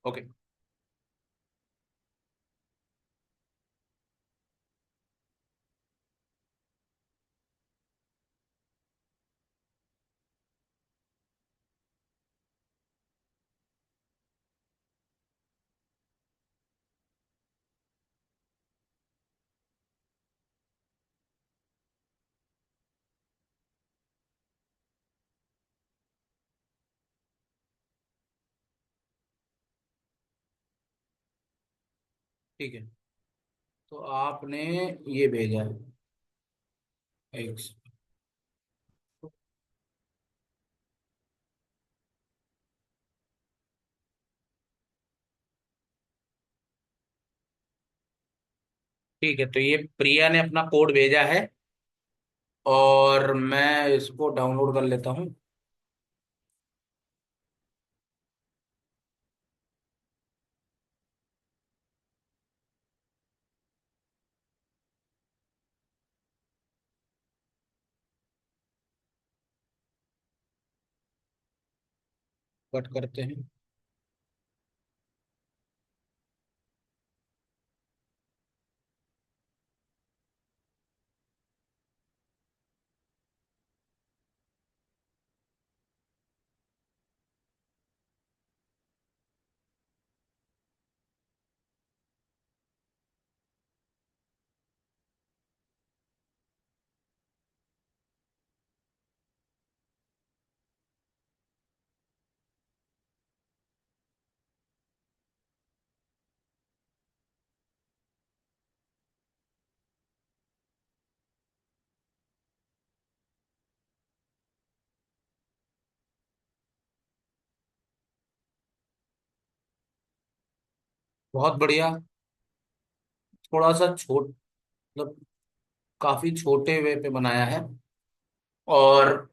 Okay. ठीक है, तो आपने ये भेजा है। एक, ठीक है, तो ये प्रिया ने अपना कोड भेजा है और मैं इसको डाउनलोड कर लेता हूँ। कट करते हैं। बहुत बढ़िया। थोड़ा सा छोट मतलब काफी छोटे वे पे बनाया है। और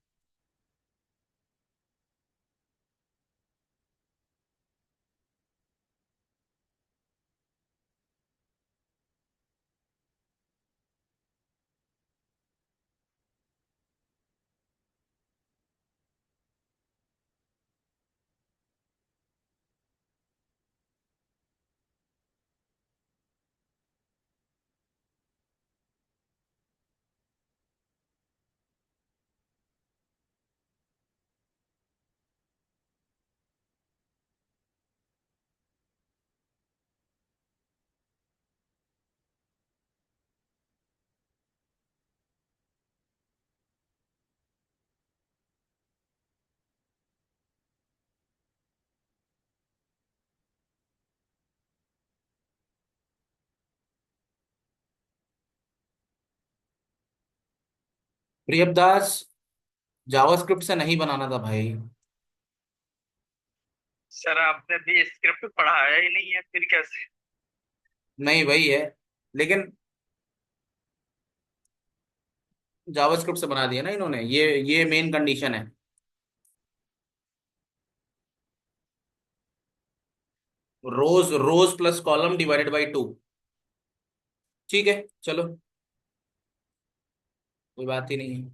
प्रियदास, जावास्क्रिप्ट से नहीं बनाना था भाई। सर आपने भी स्क्रिप्ट पढ़ाया ही नहीं है फिर कैसे? नहीं वही है, लेकिन जावास्क्रिप्ट से बना दिया ना इन्होंने, ये मेन कंडीशन है। रोज रोज प्लस कॉलम डिवाइडेड बाई 2। ठीक है, चलो, कोई बात ही नहीं है।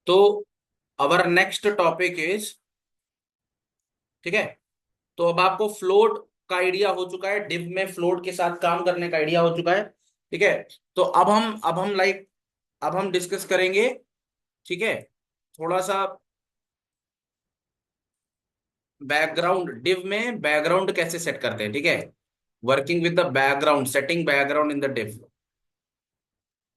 तो अवर नेक्स्ट टॉपिक इज, ठीक है, तो अब आपको फ्लोट का आइडिया हो चुका है, डिव में फ्लोट के साथ काम करने का आइडिया हो चुका है। ठीक है, तो अब हम लाइक अब हम डिस्कस करेंगे। ठीक है, थोड़ा सा बैकग्राउंड, डिव में बैकग्राउंड कैसे सेट करते हैं। ठीक है, working with the background, setting background in the div.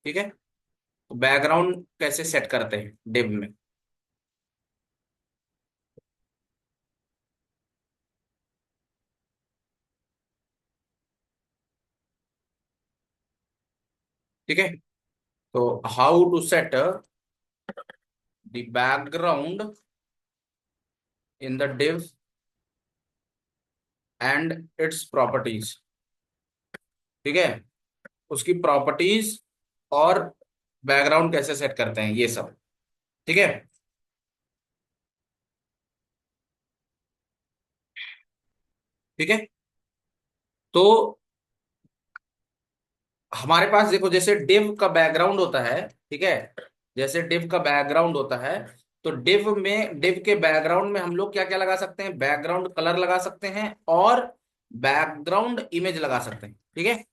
ठीक है, तो बैकग्राउंड कैसे सेट करते हैं डिव में। ठीक है, तो how to set the background in the div and its properties. ठीक है, उसकी प्रॉपर्टीज और बैकग्राउंड कैसे सेट करते हैं ये सब। ठीक है। ठीक है, तो हमारे पास देखो, जैसे डिव का बैकग्राउंड होता है। ठीक है, जैसे डिव का बैकग्राउंड होता है, तो डिव के बैकग्राउंड में हम लोग क्या क्या लगा सकते हैं, बैकग्राउंड कलर लगा सकते हैं और बैकग्राउंड इमेज लगा सकते हैं। ठीक है,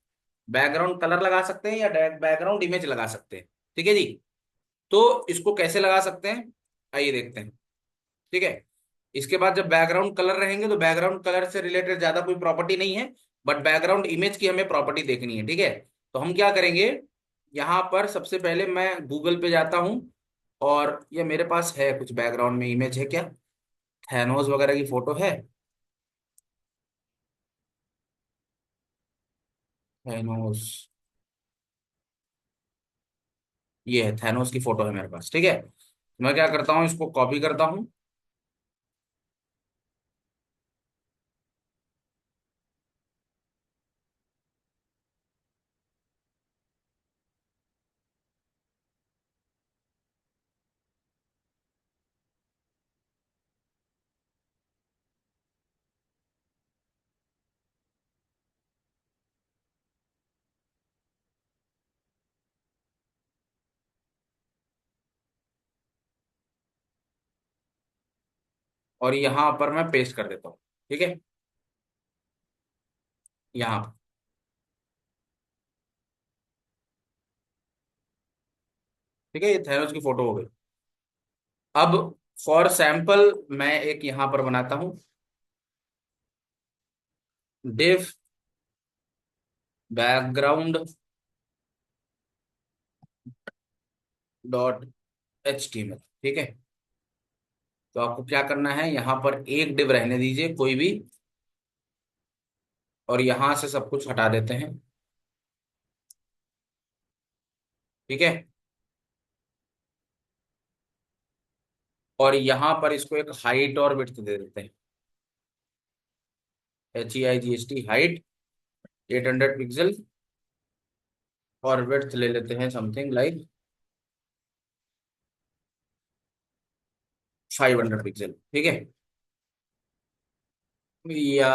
बैकग्राउंड कलर लगा सकते हैं या बैकग्राउंड इमेज लगा सकते हैं। ठीक है जी। तो इसको कैसे लगा सकते हैं, आइए देखते हैं। ठीक है, इसके बाद जब बैकग्राउंड कलर रहेंगे तो बैकग्राउंड कलर से रिलेटेड ज्यादा कोई प्रॉपर्टी नहीं है, बट बैकग्राउंड इमेज की हमें प्रॉपर्टी देखनी है। ठीक है, तो हम क्या करेंगे, यहाँ पर सबसे पहले मैं गूगल पे जाता हूँ, और ये मेरे पास है कुछ बैकग्राउंड में इमेज है क्या, थैनोस वगैरह की फोटो है। थैनोस, ये है थैनोस की फोटो है मेरे पास। ठीक है, मैं क्या करता हूँ, इसको कॉपी करता हूँ, और यहाँ पर मैं पेस्ट कर देता हूँ। ठीक है, यहाँ पर। ठीक है, ये थैनोस की फोटो हो गई। अब फॉर सैंपल मैं एक यहाँ पर बनाता हूँ, div background dot H T M L. ठीक है, तो आपको क्या करना है, यहाँ पर एक डिव रहने दीजिए कोई भी, और यहाँ से सब कुछ हटा देते हैं। ठीक है, और यहाँ पर इसको एक हाइट और विड्थ दे देते हैं, HEIGHT हाइट 800 पिक्सल, और विड्थ ले लेते हैं समथिंग लाइक 500 पिक्सल। ठीक है, या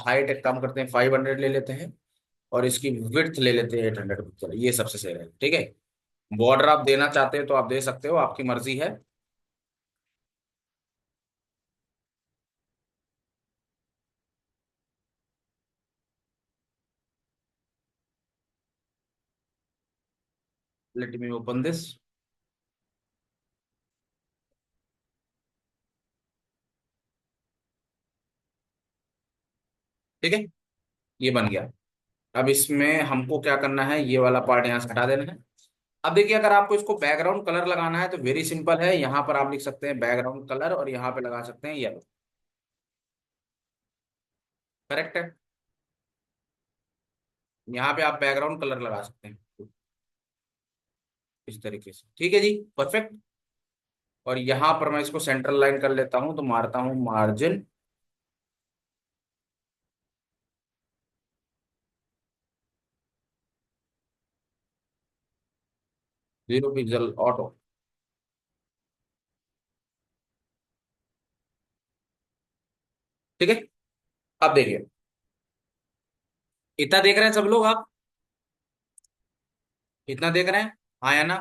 हाइट एक काम करते हैं 500 ले लेते हैं, और इसकी विड्थ ले लेते हैं 800 पिक्सल, ये सबसे सही है। ठीक है, बॉर्डर आप देना चाहते हो तो आप दे सकते हो, आपकी मर्जी है। Let me open this. ठीक है, ये बन गया। अब इसमें हमको क्या करना है, ये वाला पार्ट यहाँ से हटा देना है। अब देखिए, अगर आपको इसको बैकग्राउंड कलर लगाना है तो वेरी सिंपल है, यहाँ पर आप लिख सकते हैं बैकग्राउंड कलर, और यहाँ पे लगा सकते हैं येलो। करेक्ट है, यहाँ पे आप बैकग्राउंड कलर लगा सकते हैं इस तरीके से। ठीक है जी, परफेक्ट। और यहाँ पर मैं इसको सेंट्रल लाइन कर लेता हूँ, तो मारता हूँ मार्जिन 0 पिक्सल ऑटो। ठीक है, अब देखिए, इतना देख रहे हैं सब लोग आप, इतना देख रहे हैं, हाँ या ना।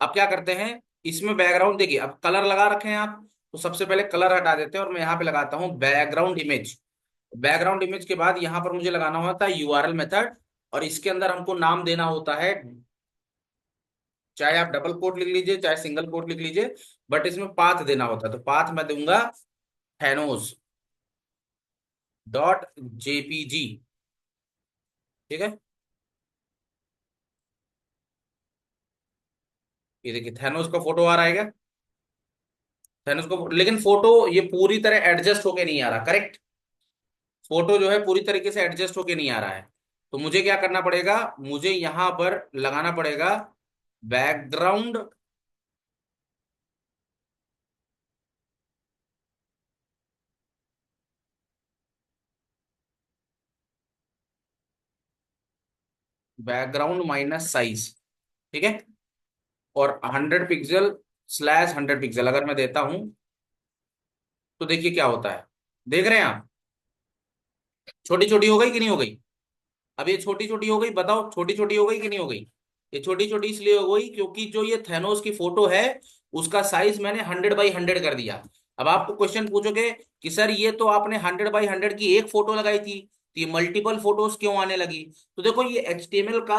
अब क्या करते हैं, इसमें बैकग्राउंड देखिए, अब कलर लगा रखे हैं आप, तो सबसे पहले कलर हटा देते हैं, और मैं यहाँ पे लगाता हूँ बैकग्राउंड इमेज। बैकग्राउंड इमेज के बाद यहाँ पर मुझे लगाना होता है यूआरएल मेथड, और इसके अंदर हमको नाम देना होता है, चाहे आप डबल कोट लिख लीजिए चाहे सिंगल कोट लिख लीजिए, बट इसमें पाथ देना होता है, तो पाथ मैं दूंगा थैनोस डॉट जेपीजी। ठीक है, ये देखिए थैनोस का फोटो आ रहा है क्या, थैनोस को, लेकिन फोटो ये पूरी तरह एडजस्ट होके नहीं आ रहा, करेक्ट। फोटो जो है पूरी तरीके से एडजस्ट होके नहीं आ रहा है, तो मुझे क्या करना पड़ेगा, मुझे यहां पर लगाना पड़ेगा बैकग्राउंड, बैकग्राउंड माइनस साइज। ठीक है, और 100 पिक्सल स्लैश 100 पिक्सल अगर मैं देता हूं, तो देखिए क्या होता है, देख रहे हैं आप, छोटी छोटी हो गई कि नहीं हो गई। अब ये छोटी छोटी हो गई, बताओ छोटी छोटी हो गई कि नहीं हो गई। ये छोटी छोटी इसलिए हो गई क्योंकि जो ये थैनोस की फोटो है, उसका साइज मैंने 100 बाई 100 कर दिया। अब आपको क्वेश्चन पूछोगे कि सर ये तो आपने 100 बाई 100 की एक फोटो लगाई थी, तो ये मल्टीपल फोटोज क्यों आने लगी? तो देखो ये एचटीएमएल का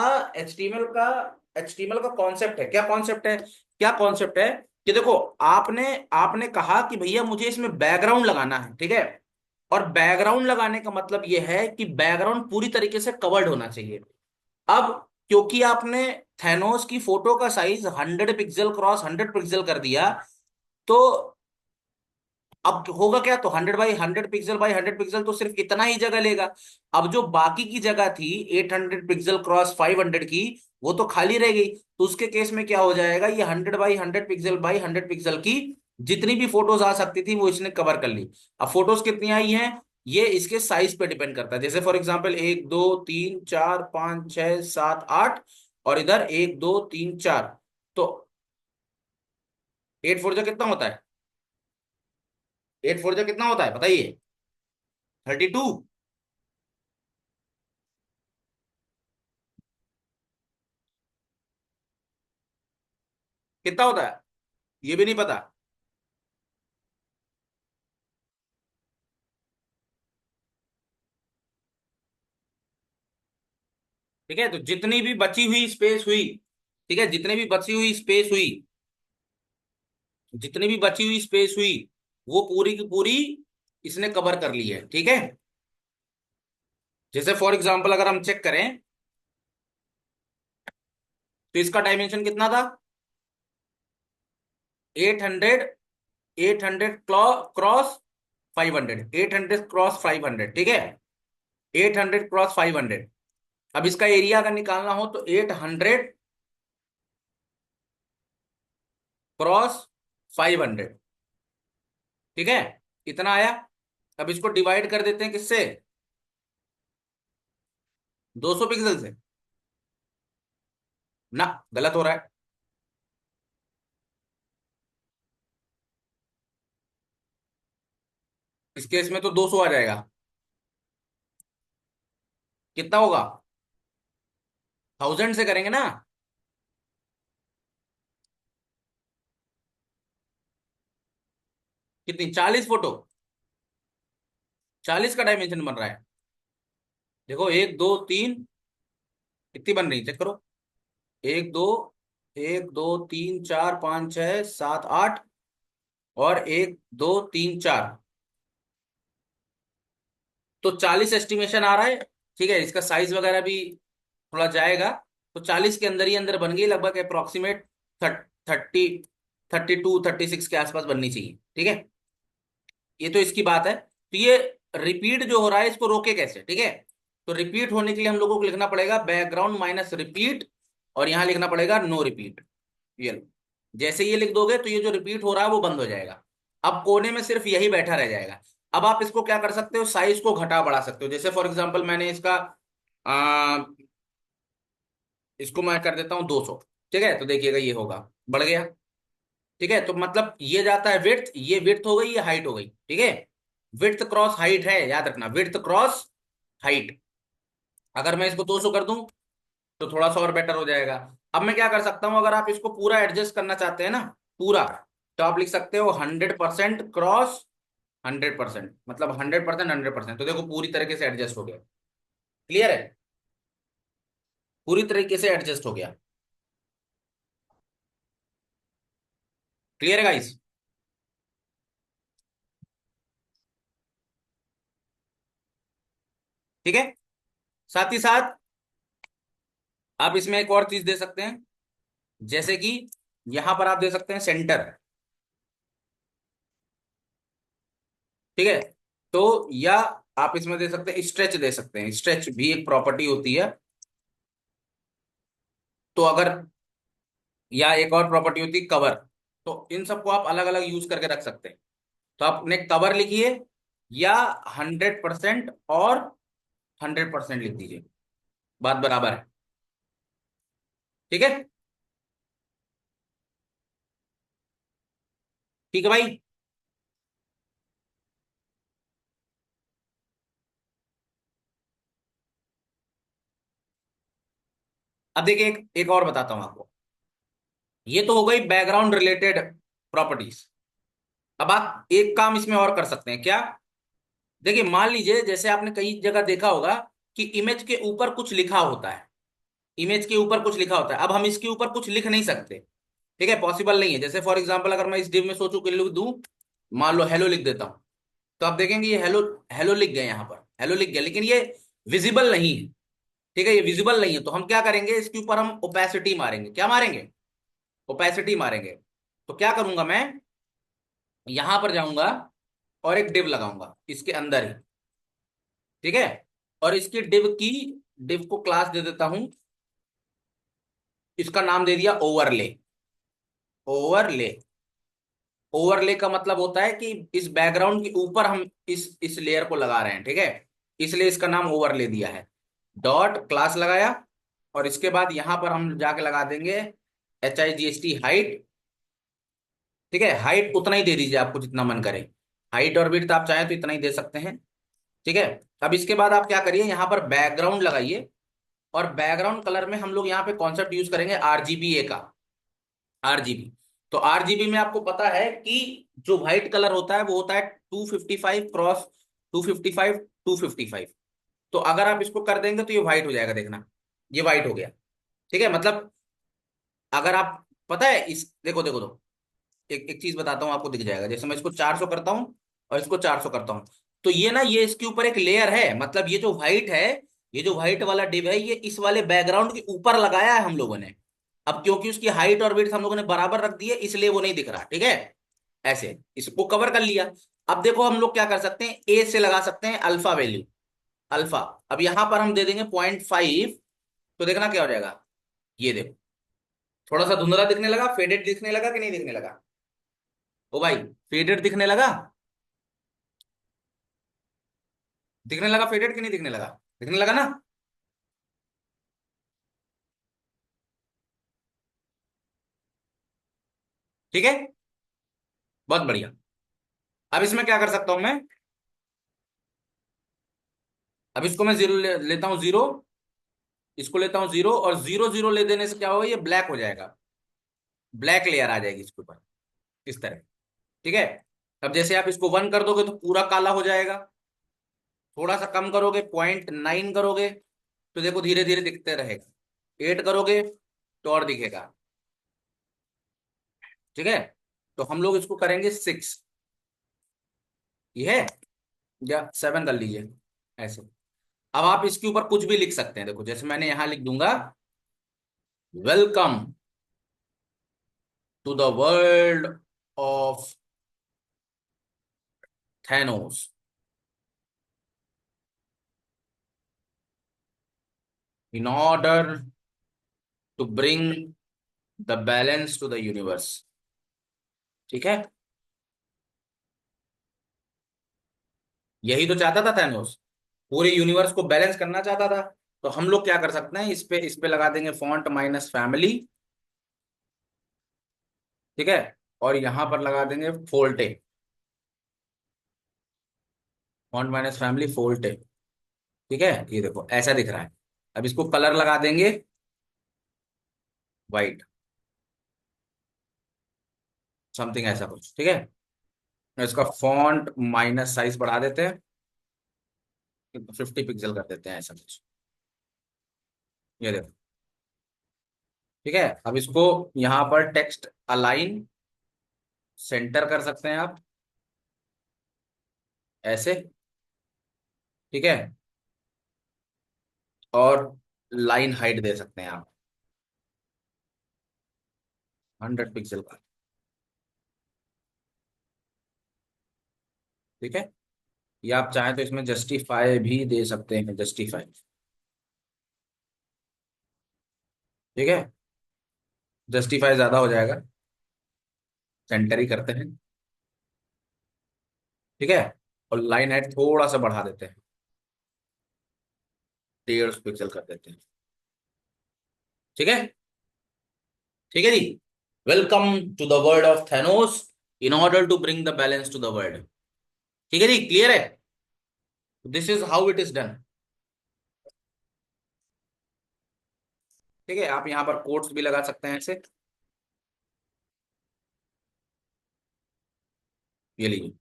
कॉन्सेप्ट है। क्या कॉन्सेप्ट है? क्या कॉन्सेप्ट है कि देखो, आपने आपने कहा कि भैया मुझे इसमें बैकग्राउंड लगाना है, ठीक है। और बैकग्राउंड लगाने का मतलब यह है कि बैकग्राउंड पूरी तरीके से कवर्ड होना चाहिए। अब क्योंकि आपने थैनोस की फोटो का साइज 100 पिक्सल क्रॉस 100 पिक्सल कर दिया, तो अब होगा क्या, तो 100 बाई 100 पिक्सल तो सिर्फ इतना ही जगह लेगा। अब जो बाकी की जगह थी 800 पिक्सल क्रॉस 500 की, वो तो खाली रह गई। तो उसके केस में क्या हो जाएगा, ये 100 बाई 100 पिक्सल की जितनी भी फोटोज आ सकती थी वो इसने कवर कर ली। अब फोटोज कितनी आई हैं, ये इसके साइज पे डिपेंड करता है। जैसे फॉर एग्जांपल 1 2 3 4 5 6 7 8, और इधर 1 2 3 4, तो 8 4 जा कितना होता है? 8 4 जा कितना होता है बताइए? 32। कितना होता है ये भी नहीं पता? ठीक है, तो जितनी भी बची हुई स्पेस हुई, ठीक है, जितनी भी बची हुई स्पेस हुई, वो पूरी की पूरी इसने कवर कर ली है, ठीक है। जैसे फॉर एग्जांपल अगर हम चेक करें, तो इसका डायमेंशन कितना था? 800, 800 क्रॉस 500, 800 क्रॉस 500, ठीक है। 800 क्रॉस 500। अब इसका एरिया अगर निकालना हो तो 800 क्रॉस 500, ठीक है, इतना आया। अब इसको डिवाइड कर देते हैं किससे? 200 पिक्सल से। ना, गलत हो रहा है। इस केस में तो 200 आ जाएगा। कितना होगा? 1000 से करेंगे ना। कितनी? 40 फोटो, 40 का डायमेंशन बन रहा है। देखो 1 2 3, कितनी बन रही चेक करो। 1 2, 1 2 3 4 5 6 7 8, और 1 2 3 4, तो 40 एस्टिमेशन आ रहा है। ठीक है, इसका साइज वगैरह भी थोड़ा जाएगा। तो 40 के अंदर ही अंदर बन गई, लगभग अप्रोक्सीमेट 32 36 के आसपास बननी चाहिए, ठीक है। ये तो इसकी बात है। तो ये रिपीट जो हो रहा है इसको रोके कैसे, ठीक है। तो रिपीट होने के लिए हम लोगों को लिखना पड़ेगा बैकग्राउंड माइनस रिपीट, और यहां लिखना पड़ेगा नो रिपीट। ये लो। जैसे ये लिख दोगे तो ये जो रिपीट हो रहा है वो बंद हो जाएगा। अब कोने में सिर्फ यही बैठा रह जाएगा। अब आप इसको क्या कर सकते हो, साइज को घटा बढ़ा सकते हो। जैसे फॉर एग्जांपल मैंने इसका आ, इसको मैं कर देता हूँ 200, ठीक है, तो देखिएगा ये होगा, बढ़ गया। ठीक है, तो मतलब ये जाता है विड्थ, ये विड्थ हो गई, ये हाइट हो गई, ठीक है। विड्थ क्रॉस हाइट है, याद रखना, विड्थ क्रॉस हाइट। अगर मैं इसको 200 कर दूं तो थोड़ा सा और बेटर हो जाएगा। अब मैं क्या कर सकता हूं, अगर आप इसको पूरा एडजस्ट करना चाहते हैं ना, पूरा, तो आप लिख सकते हो 100% क्रॉस 100%, मतलब 100%, 100%। तो देखो पूरी तरीके से एडजस्ट हो गया। क्लियर है? पूरी तरीके से एडजस्ट हो गया। क्लियर है गाइस? ठीक है। साथ ही साथ आप इसमें एक और चीज दे सकते हैं, जैसे कि यहां पर आप दे सकते हैं सेंटर, ठीक है। तो या आप इसमें दे सकते हैं स्ट्रेच, दे सकते हैं, स्ट्रेच भी एक प्रॉपर्टी होती है। तो अगर, या एक और प्रॉपर्टी होती है कवर। तो इन सबको आप अलग अलग यूज करके रख सकते हैं। तो आप अपने कवर लिखिए, या 100% और 100% लिख दीजिए, बात बराबर है। ठीक है। ठीक है भाई। अब देखिए एक और बताता हूं आपको। ये तो हो गई बैकग्राउंड रिलेटेड प्रॉपर्टीज। अब आप एक काम इसमें और कर सकते हैं क्या, देखिए मान लीजिए जैसे आपने कई जगह देखा होगा कि इमेज के ऊपर कुछ लिखा होता है, इमेज के ऊपर कुछ लिखा होता है, अब हम इसके ऊपर कुछ लिख नहीं सकते, ठीक है, पॉसिबल नहीं है। जैसे फॉर एग्जांपल अगर मैं इस डिव में सोचूं कि लिख दूं, मान लो हेलो लिख देता हूं, तो आप देखेंगे ये हेलो, हेलो लिख गए, यहाँ पर हेलो लिख गया, लेकिन ये विजिबल नहीं है, ठीक है, ये विजिबल नहीं है। तो हम क्या करेंगे, इसके ऊपर हम ओपेसिटी मारेंगे, क्या मारेंगे, ओपेसिटी मारेंगे। तो क्या करूंगा मैं, यहां पर जाऊंगा और एक डिव लगाऊंगा इसके अंदर ही, ठीक है, और इसकी डिव को क्लास दे देता हूं, इसका नाम दे दिया ओवरले। ओवरले, ओवरले का मतलब होता है कि इस बैकग्राउंड के ऊपर हम इस लेयर को लगा रहे हैं, ठीक है, इसलिए इसका नाम ओवरले दिया है। डॉट क्लास लगाया, और इसके बाद यहां पर हम जाके लगा देंगे HIGST हाइट, ठीक है, हाइट उतना ही दे दीजिए आपको जितना मन करे, हाइट और विड्थ आप चाहें तो इतना ही दे सकते हैं, ठीक है। अब इसके बाद आप क्या करिए, यहाँ पर बैकग्राउंड लगाइए, और बैकग्राउंड कलर में हम लोग यहाँ पे कॉन्सेप्ट यूज करेंगे RGBA का, RGB। तो RGB में आपको पता है कि जो व्हाइट कलर होता है वो होता है 255 क्रॉस 255 255। तो अगर आप इसको कर देंगे तो ये व्हाइट हो जाएगा, देखना ये व्हाइट हो गया, ठीक है। मतलब अगर आप, पता है इस, देखो देखो तो एक एक चीज बताता हूँ आपको, दिख जाएगा। जैसे मैं इसको 400 करता हूँ और इसको 400 करता हूँ, तो ये ना, ये इसके ऊपर एक लेयर है, मतलब ये जो व्हाइट है, ये जो व्हाइट वाला डिव है, ये इस वाले बैकग्राउंड के ऊपर लगाया है हम लोगों ने। अब क्योंकि उसकी हाइट और विड्थ हम लोगों ने बराबर रख दी है, इसलिए वो नहीं दिख रहा, ठीक है, ऐसे इसको कवर कर लिया। अब देखो हम लोग क्या कर सकते हैं, ए से लगा सकते हैं अल्फा वैल्यू, अल्फा। अब यहां पर हम दे देंगे 0.5, तो देखना क्या हो जाएगा, ये देखो थोड़ा सा धुंधला दिखने लगा, फेडेड दिखने लगा कि नहीं दिखने लगा, ओ भाई, फेडेड दिखने लगा, दिखने लगा फेडेड कि नहीं दिखने लगा, दिखने लगा ना, ठीक है, बहुत बढ़िया। अब इसमें क्या कर सकता हूं मैं, अब इसको मैं जीरो लेता हूं, जीरो, इसको लेता हूं जीरो, और जीरो जीरो ले देने से क्या होगा, ये ब्लैक हो जाएगा, ब्लैक लेयर आ जाएगी इसके ऊपर, इस तरह, ठीक है। अब जैसे आप इसको 1 कर दोगे तो पूरा काला हो जाएगा, थोड़ा सा कम करोगे, 0.9 करोगे, तो देखो धीरे धीरे दिखते रहेगा, 8 करोगे तो और दिखेगा, ठीक है। तो हम लोग इसको करेंगे 6, ये है, या 7 कर लीजिए, ऐसे। अब आप इसके ऊपर कुछ भी लिख सकते हैं, देखो जैसे मैंने यहां लिख दूंगा, welcome to the world of Thanos, in order to bring the balance to the universe, ठीक है। यही तो चाहता था थैनोस, पूरे यूनिवर्स को बैलेंस करना चाहता था। तो हम लोग क्या कर सकते हैं, इस पे लगा देंगे फॉन्ट माइनस फैमिली, ठीक है, और यहां पर लगा देंगे फोल्टे, फॉन्ट माइनस फैमिली फोल्टे, ठीक है, ये देखो ऐसा दिख रहा है। अब इसको कलर लगा देंगे व्हाइट, समथिंग ऐसा कुछ, ठीक है। इसका फॉन्ट माइनस साइज बढ़ा देते हैं, 50 पिक्सल कर देते हैं, ऐसा कुछ, ये देखो, ठीक है। अब इसको यहां पर टेक्स्ट अलाइन सेंटर कर सकते हैं आप, ऐसे, ठीक है, और लाइन हाइट दे सकते हैं आप 100 पिक्सल का, ठीक है। या आप चाहें तो इसमें जस्टिफाई भी दे सकते हैं, जस्टिफाई, ठीक है, जस्टिफाई ज्यादा हो जाएगा, सेंटर ही करते हैं, ठीक है, और लाइन हाइट थोड़ा सा बढ़ा देते हैं, 150 पिक्सल कर देते हैं, ठीक है, ठीक है जी। Welcome to the world of Thanos in order to bring the balance to the world, ठीक है जी, क्लियर है, this is how it is done, ठीक है। आप यहाँ पर कोट्स भी लगा सकते हैं ऐसे, ये लीजिए।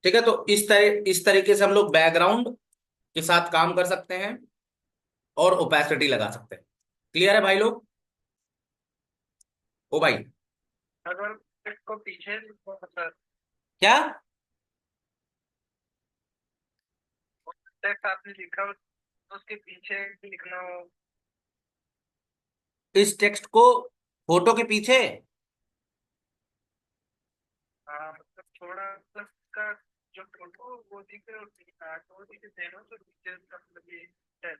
ठीक है, तो इस तरीके से हम लोग बैकग्राउंड के साथ काम कर सकते हैं और ओपेसिटी लगा सकते हैं। क्लियर है भाई लोग? ओ भाई। अगर इसको पीछे सर, क्या? टेक्स्ट आपने लिखा हो तो उसके पीछे भी लिखना हो। इस टेक्स्ट को फोटो के पीछे? हाँ मतलब थोड़ा मतलब का जो फोटो वो दिखे और वो दिखे देना तो पीछे का मतलब ये है।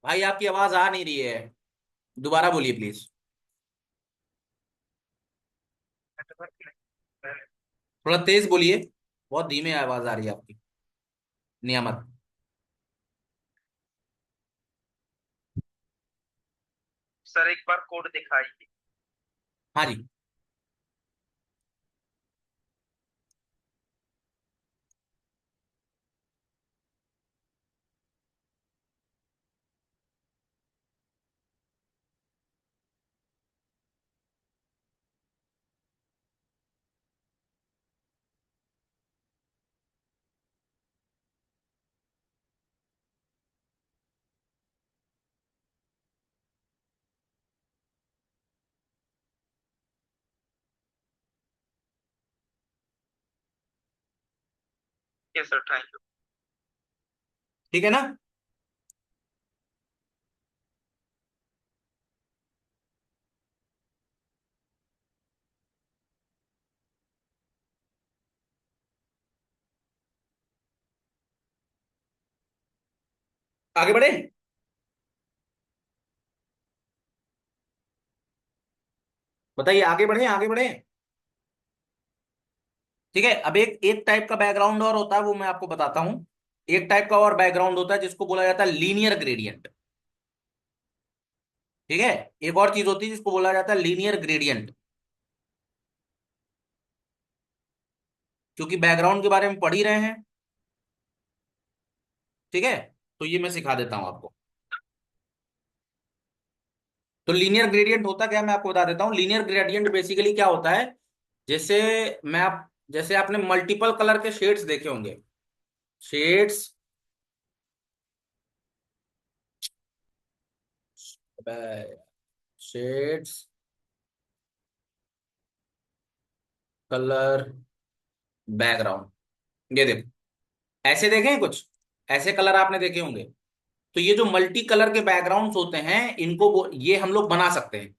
भाई आपकी आवाज आ नहीं रही है, दोबारा बोलिए प्लीज। नेटवर्क नहीं है। थोड़ा तेज बोलिए, बहुत धीमे आवाज आ रही है आपकी। नियामत। सर एक बार कोड दिखाइए। हाँ जी। Yes sir, thank you. ठीक है ना? आगे बढ़े? बताइए, आगे बढ़े आगे बढ़े? ठीक है, अब एक एक टाइप का बैकग्राउंड और होता है, वो मैं आपको बताता हूं। एक टाइप का और बैकग्राउंड होता है जिसको बोला जाता है लीनियर ग्रेडियंट। ठीक है। एक और चीज होती है जिसको बोला जाता है लीनियर ग्रेडियंट। क्योंकि बैकग्राउंड के बारे में पढ़ ही रहे हैं। ठीक है, तो ये मैं सिखा देता हूं आपको। तो लीनियर ग्रेडियंट होता क्या है, मैं आपको बता देता हूँ। लीनियर ग्रेडियंट बेसिकली क्या होता है, जैसे जैसे आपने मल्टीपल कलर के शेड्स देखे होंगे। Shades, shades, colour, background. ये देखो, ऐसे देखे हैं कुछ? ऐसे कलर आपने देखे होंगे। तो ये जो मल्टी कलर के बैकग्राउंड्स होते हैं, ये हम लोग बना सकते हैं।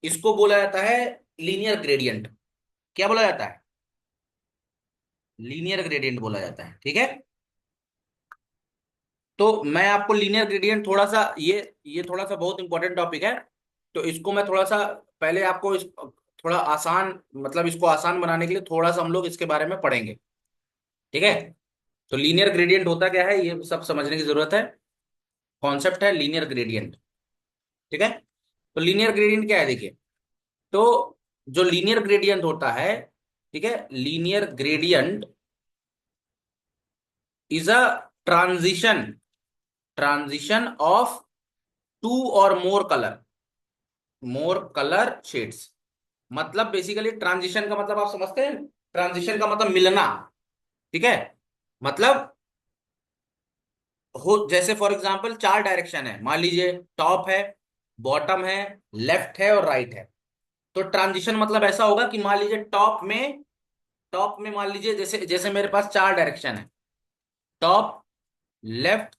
इसको बोला जाता है लीनियर ग्रेडियंट। क्या बोला जाता है? लीनियर ग्रेडियंट बोला जाता है। ठीक है। तो मैं आपको लीनियर ग्रेडियंट थोड़ा सा, ये थोड़ा सा बहुत इंपॉर्टेंट टॉपिक है। तो इसको मैं थोड़ा सा पहले आपको थोड़ा आसान, मतलब इसको आसान बनाने के लिए थोड़ा सा हम लोग इसके बारे में पढ़ेंगे। ठीक है। तो लीनियर ग्रेडियंट होता क्या है, ये सब समझने की जरूरत है। कॉन्सेप्ट है लीनियर ग्रेडियंट। ठीक है। तो लीनियर ग्रेडियंट क्या है, देखिए। तो जो लीनियर ग्रेडियंट होता है, ठीक है, linear gradient is a transition, transition of two or more colour shades. मतलब बेसिकली ट्रांजिशन का मतलब आप समझते हैं? ट्रांजिशन का मतलब मिलना। ठीक है। मतलब हो, जैसे फॉर एग्जांपल चार डायरेक्शन है, मान लीजिए टॉप है, बॉटम है, लेफ्ट है और राइट है। तो ट्रांजिशन मतलब ऐसा होगा कि मान लीजिए टॉप में मान लीजिए जैसे जैसे मेरे पास चार डायरेक्शन है, टॉप, लेफ्ट,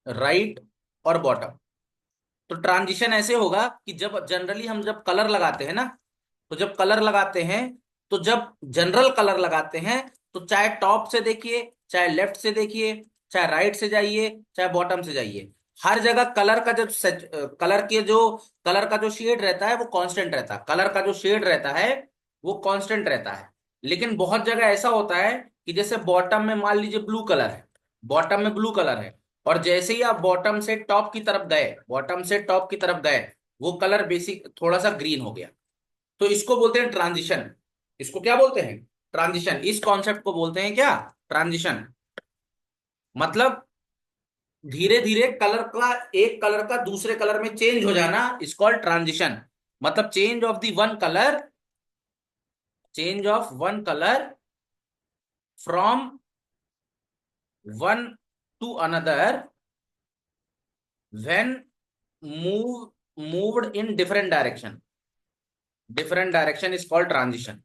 राइट और बॉटम। तो ट्रांजिशन ऐसे होगा कि जब जनरली हम जब कलर लगाते हैं ना, तो जब कलर लगाते हैं, तो जब जनरल कलर लगाते हैं, तो चाहे टॉप से देखिए, चाहे लेफ्ट से देखिए, चाहे राइट से जाइए, चाहे बॉटम से जाइए, हर जगह कलर का जब कलर का जो शेड रहता है वो कांस्टेंट रहता है। कलर का जो शेड रहता है वो कांस्टेंट रहता है। लेकिन बहुत जगह ऐसा होता है कि जैसे बॉटम में मान लीजिए ब्लू कलर है, बॉटम में ब्लू कलर है, और जैसे ही आप बॉटम से टॉप की तरफ गए, वो कलर बेसिक थोड़ा सा ग्रीन हो गया। तो इसको बोलते हैं ट्रांजिशन। इसको क्या बोलते हैं? ट्रांजिशन। इस कॉन्सेप्ट को बोलते हैं क्या? ट्रांजिशन। मतलब धीरे धीरे एक कलर का दूसरे कलर में चेंज हो जाना इज कॉल्ड ट्रांजिशन। मतलब change of the one colour change of one colour from one two another when moved in different direction, different direction is called transition.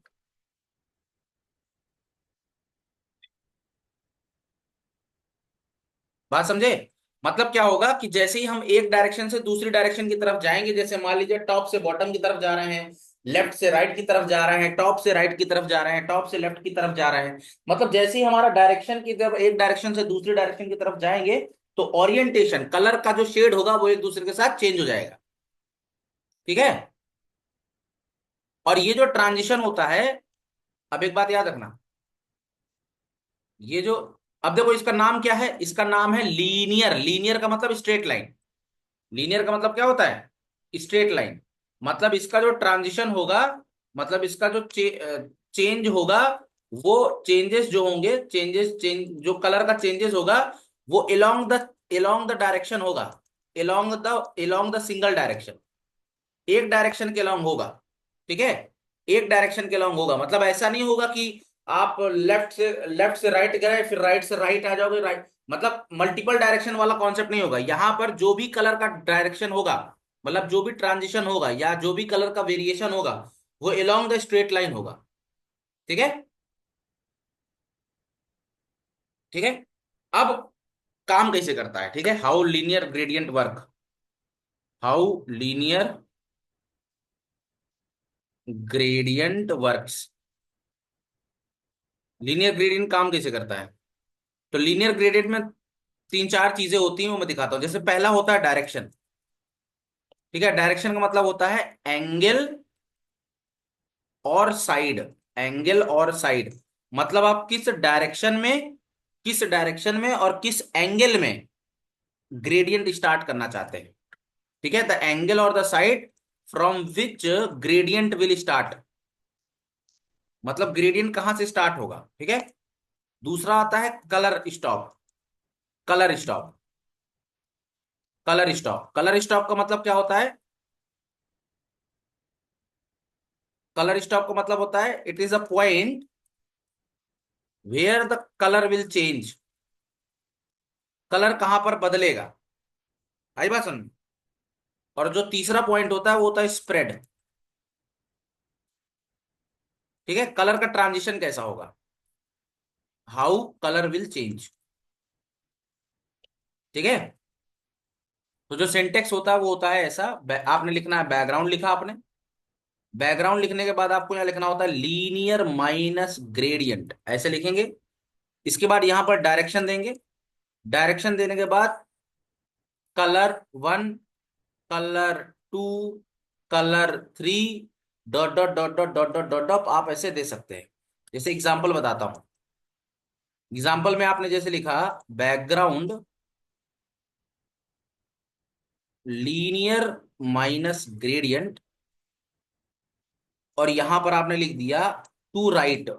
बात समझे? मतलब क्या होगा कि जैसे ही हम एक डायरेक्शन से दूसरी डायरेक्शन की तरफ जाएंगे, जैसे मान लीजिए टॉप से बॉटम की तरफ जा रहे हैं, लेफ्ट से राइट की तरफ जा रहे हैं, टॉप से राइट की तरफ जा रहे हैं, टॉप से लेफ्ट की तरफ जा रहे हैं, मतलब जैसे ही हमारा डायरेक्शन की तरफ एक डायरेक्शन से दूसरी डायरेक्शन की तरफ जाएंगे, तो ओरिएंटेशन कलर का जो शेड होगा वो एक दूसरे के साथ चेंज हो जाएगा। ठीक है? और ये जो ट्रांजिशन होता है, अब एक बात याद रखना, ये जो, अब देखो इसका नाम क्या है, इसका नाम है लीनियर। लीनियर का मतलब स्ट्रेट लाइन। लीनियर का मतलब क्या होता है? Straight line. मतलब इसका जो ट्रांजिशन होगा, मतलब इसका जो चेंज होगा, वो चेंजेस जो होंगे, चेंज जो कलर का चेंजेस होगा, वो एलोंग द डायरेक्शन होगा, एलोंग द सिंगल डायरेक्शन, एक डायरेक्शन के अलोंग होगा। ठीक है? एक डायरेक्शन के अलोंग होगा, मतलब ऐसा नहीं होगा कि आप लेफ्ट से राइट गए फिर राइट से राइट आ जाओगे, राइट, मतलब मल्टीपल डायरेक्शन वाला कॉन्सेप्ट नहीं होगा यहां पर। जो भी कलर का डायरेक्शन होगा, मतलब जो भी ट्रांजिशन होगा या जो भी कलर का वेरिएशन होगा, वो अलोंग द स्ट्रेट लाइन होगा। ठीक है? ठीक है। अब काम कैसे करता है, ठीक है, how linear gradient work, how linear gradient works. Linear gradient काम कैसे करता है? तो लीनियर ग्रेडियंट में तीन चार चीजें होती हैं, वो मैं दिखाता हूं। जैसे पहला होता है डायरेक्शन। ठीक है? डायरेक्शन का मतलब होता है एंगल और साइड। एंगल और साइड, मतलब आप किस डायरेक्शन में और किस एंगल में ग्रेडियंट स्टार्ट करना चाहते हैं। ठीक है? द एंगल और the side from which gradient will start, मतलब ग्रेडियंट कहां से स्टार्ट होगा। ठीक है? दूसरा आता है colour stop. Colour stop, colour stop का मतलब क्या होता है? कलर स्टॉप का मतलब होता है it is a point where the colour will change. Colour कहां पर बदलेगा। आई बात समझ? और जो तीसरा पॉइंट होता है वो होता है स्प्रेड। ठीक है? कलर का ट्रांजिशन कैसा होगा, हाउ कलर विल चेंज। ठीक है? तो जो सिंटेक्स होता है वो होता है ऐसा, आपने लिखना है बैकग्राउंड, लिखा आपने। बैकग्राउंड लिखने के बाद आपको यहाँ लिखना होता है लीनियर माइनस ग्रेडियंट, ऐसे लिखेंगे। इसके बाद यहां पर डायरेक्शन देंगे। डायरेक्शन देने के बाद colour one, colour two, colour three, dot dot dot dot dot dot dot dot, आप ऐसे दे सकते हैं। जैसे एग्जांपल बताता हूं। एग्जांपल में आपने जैसे लिखा बैकग्राउंड लीनियर माइनस ग्रेडियंट, और यहां पर आपने लिख दिया टू राइट,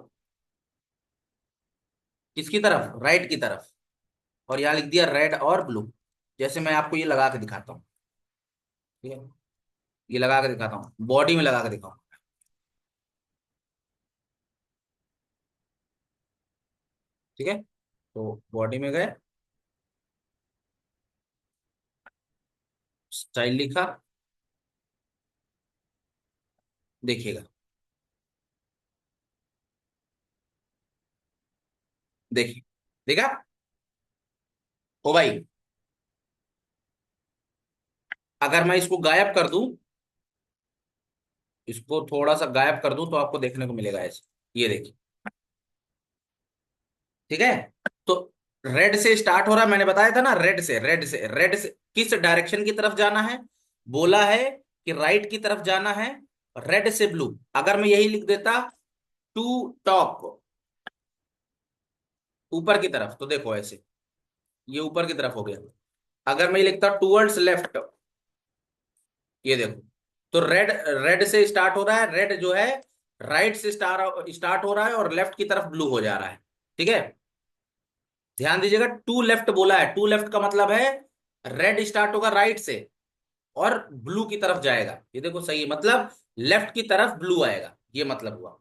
किसकी तरफ, राइट की तरफ, और यहां लिख दिया रेड और ब्लू। जैसे मैं आपको ये लगा के दिखाता हूँ। ठीक है? ये लगा के दिखाता हूँ, बॉडी में लगा के दिखाऊं। ठीक है? तो बॉडी में गए, स्टाइल लिखा, देखिएगा, देखिए, देखा? ओ भाई, अगर मैं इसको गायब कर दूं, इसको थोड़ा सा गायब कर दूं, तो आपको देखने को मिलेगा ऐसे, ये देखिए। ठीक है? तो रेड से स्टार्ट हो रहा है, मैंने बताया था ना, रेड से किस डायरेक्शन की तरफ जाना है, बोला है कि राइट की तरफ जाना है। रेड से ब्लू, अगर मैं यही लिख देता टू टॉप, ऊपर की तरफ, तो देखो ऐसे, ये ऊपर की तरफ हो गया। अगर मैं ये लिखता टूवर्ड्स लेफ्ट, ये देखो, तो रेड, रेड से स्टार्ट हो रहा है, रेड जो है राइट से स्टार्ट हो रहा है और लेफ्ट की तरफ ब्लू हो जा रहा है। ठीक है? ध्यान दीजिएगा, टू लेफ्ट बोला है, टू लेफ्ट का मतलब है रेड स्टार्ट होगा राइट से और ब्लू की तरफ जाएगा। ये देखो सही है, मतलब लेफ्ट की तरफ ब्लू आएगा, ये मतलब हुआ।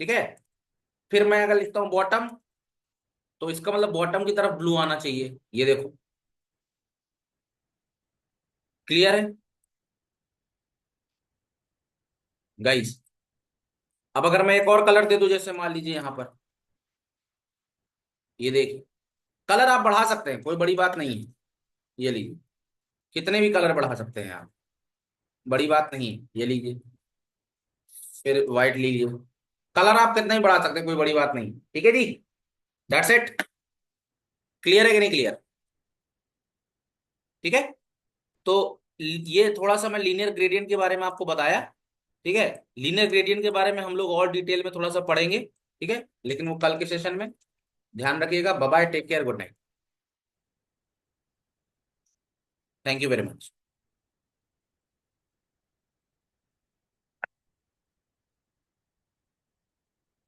ठीक है। फिर मैं अगर लिखता हूं बॉटम, तो इसका मतलब बॉटम की तरफ ब्लू आना चाहिए, ये देखो। क्लियर है गाइस? अब अगर मैं एक और कलर दे दूं, जैसे मान लीजिए यहां पर, ये देखिए, कलर आप बढ़ा सकते हैं, कोई बड़ी बात नहीं है। ये लीजिए, कितने भी कलर बढ़ा सकते हैं आप, बड़ी बात नहीं है। ये लीजिए, फिर व्हाइट लीजिए, कलर आप कितना ही बढ़ा सकते हैं, कोई बड़ी बात नहीं। ठीक है जी, दैट्स इट। क्लियर है कि नहीं क्लियर? ठीक है। तो ये थोड़ा सा मैं लीनियर ग्रेडियंट के बारे में आपको बताया। ठीक है। लीनियर ग्रेडियंट के बारे में हम लोग और डिटेल में थोड़ा सा पढ़ेंगे, ठीक है, लेकिन वो कल के सेशन में। ध्यान रखिएगा। Bye bye, take care, good night. Thank you very much.